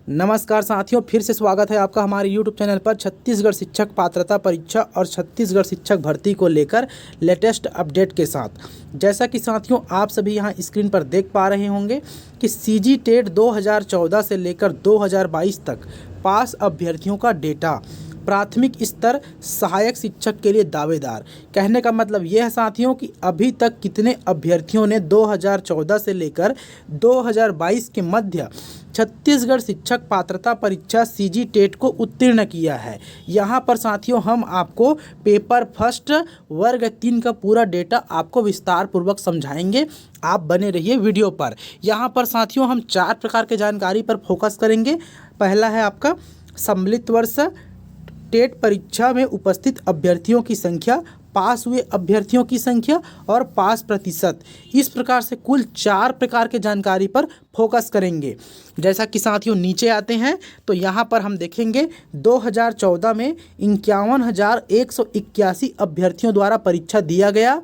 नमस्कार साथियों, फिर से स्वागत है आपका हमारे YouTube चैनल पर। छत्तीसगढ़ शिक्षक पात्रता परीक्षा और छत्तीसगढ़ शिक्षक भर्ती को लेकर लेटेस्ट अपडेट के साथ। जैसा कि साथियों आप सभी यहां स्क्रीन पर देख पा रहे होंगे कि सीजी टेट 2014 से लेकर 2022 तक पास अभ्यर्थियों का डेटा प्राथमिक स्तर सहायक शिक्षक के लिए दावेदार। कहने का मतलब यह है साथियों कि अभी तक कितने अभ्यर्थियों ने 2014 से लेकर 2022 के मध्य छत्तीसगढ़ शिक्षक पात्रता परीक्षा सीजी टेट को उत्तीर्ण किया है। यहाँ पर साथियों हम आपको पेपर फर्स्ट वर्ग 3 का पूरा डेटा आपको विस्तार पूर्वक समझाएंगे। आप बने रहिए वीडियो पर। यहाँ पर साथियों हम 4 प्रकार के जानकारी पर फोकस करेंगे। पहला है आपका सम्मिलित वर्ष टेट परीक्षा में उपस्थित अभ्यर्थियों की संख्या, पास हुए अभ्यर्थियों की संख्या और पास प्रतिशत। इस प्रकार से कुल 4 प्रकार के जानकारी पर फोकस करेंगे। जैसा कि साथियों नीचे आते हैं तो यहाँ पर हम देखेंगे 2014 में 51,181 अभ्यर्थियों द्वारा परीक्षा दिया गया,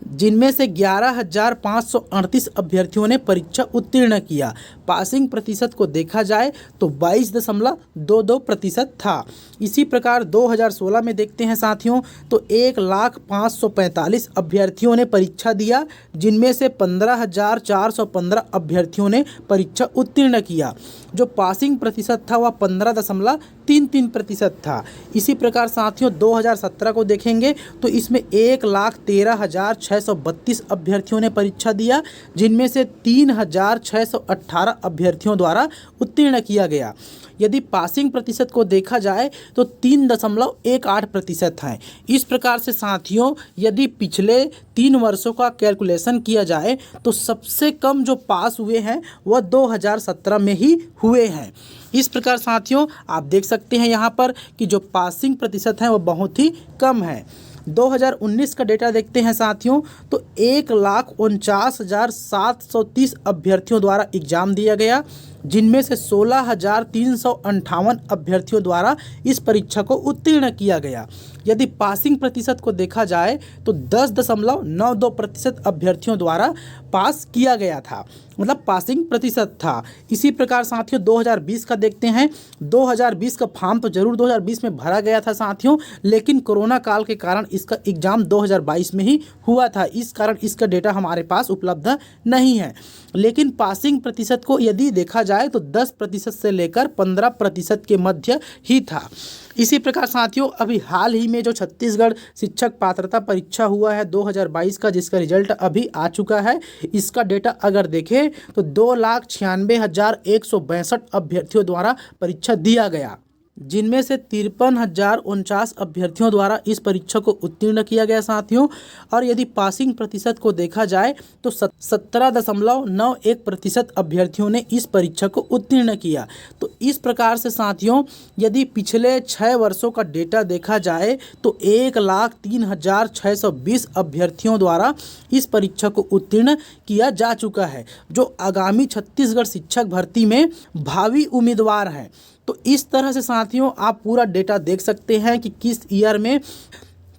जिनमें से 11,538 अभ्यर्थियों ने परीक्षा उत्तीर्ण किया। पासिंग प्रतिशत को देखा जाए तो 22.22% था। इसी प्रकार 2016 में देखते हैं साथियों तो 1,05,45 अभ्यर्थियों ने परीक्षा दिया, जिनमें से 15,415 अभ्यर्थियों ने परीक्षा उत्तीर्ण किया। जो पासिंग प्रतिशत था वह 15.33% था। इसी प्रकार साथियों 2017 को देखेंगे तो इसमें 1,13,632 अभ्यर्थियों ने परीक्षा दिया, जिनमें से 3,618 अभ्यर्थियों द्वारा उत्तीर्ण किया गया। यदि पासिंग प्रतिशत को देखा जाए तो 3.18% है। इस प्रकार से साथियों यदि पिछले 3 वर्षों का कैलकुलेशन किया जाए तो सबसे कम जो पास हुए हैं वह 2017 में ही हुए हैं। इस प्रकार साथियों आप देख सकते हैं यहाँ पर कि जो पासिंग प्रतिशत है वह बहुत ही कम है। 2019 का डेटा देखते हैं साथियों तो 1,49,730 अभ्यर्थियों द्वारा एग्जाम दिया गया, जिनमें से 16,358 अभ्यर्थियों द्वारा इस परीक्षा को उत्तीर्ण किया गया। यदि पासिंग प्रतिशत को देखा जाए तो 10.92% अभ्यर्थियों द्वारा पास किया गया था, मतलब पासिंग प्रतिशत था। इसी प्रकार साथियों 2020 का देखते हैं। 2020 का फॉर्म तो जरूर 2020 में भरा गया था साथियों, लेकिन कोरोना काल के कारण इसका एग्ज़ाम 2022 में ही हुआ था। इस कारण इसका डेटा हमारे पास उपलब्ध नहीं है। लेकिन पासिंग प्रतिशत को यदि देखा जाए तो 10% से लेकर 15% के मध्य ही था। इसी प्रकार साथियों अभी हाल ही में जो छत्तीसगढ़ शिक्षक पात्रता परीक्षा हुआ है 2022 का, जिसका रिजल्ट अभी आ चुका है, इसका डेटा अगर देखें तो 2,96,162 अभ्यर्थियों द्वारा परीक्षा दिया गया, जिनमें से 53,049 अभ्यर्थियों द्वारा इस परीक्षा को उत्तीर्ण किया गया साथियों। और यदि पासिंग प्रतिशत को देखा जाए तो 17.91% अभ्यर्थियों ने इस परीक्षा को उत्तीर्ण किया। तो इस प्रकार से साथियों यदि पिछले 6 वर्षों का डेटा देखा जाए तो 1,03,620 अभ्यर्थियों द्वारा इस परीक्षा को उत्तीर्ण किया जा चुका है, जो आगामी छत्तीसगढ़ शिक्षक भर्ती में भावी उम्मीदवार हैं। तो इस तरह से साथियों आप पूरा डेटा देख सकते हैं कि किस ईयर में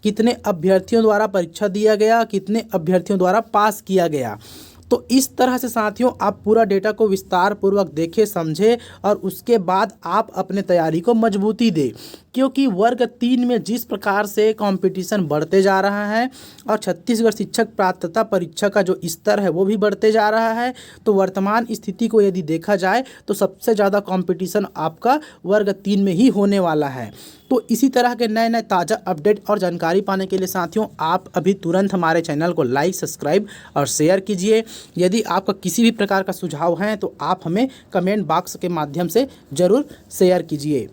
कितने अभ्यर्थियों द्वारा परीक्षा दिया गया, कितने अभ्यर्थियों द्वारा पास किया गया। तो इस तरह से साथियों आप पूरा डेटा को विस्तार पूर्वक देखें, समझें और उसके बाद आप अपने तैयारी को मजबूती दें, क्योंकि वर्ग 3 में जिस प्रकार से कंपटीशन बढ़ते जा रहा है और छत्तीसगढ़ शिक्षक पात्रता परीक्षा का जो स्तर है वो भी बढ़ते जा रहा है, तो वर्तमान स्थिति को यदि देखा जाए तो सबसे ज़्यादा कंपटीशन आपका वर्ग 3 में ही होने वाला है। तो इसी तरह के नए नए ताज़ा अपडेट और जानकारी पाने के लिए साथियों आप अभी तुरंत हमारे चैनल को लाइक, सब्सक्राइब और शेयर कीजिए। यदि आपका किसी भी प्रकार का सुझाव है तो आप हमें कमेंट बॉक्स के माध्यम से ज़रूर शेयर कीजिए।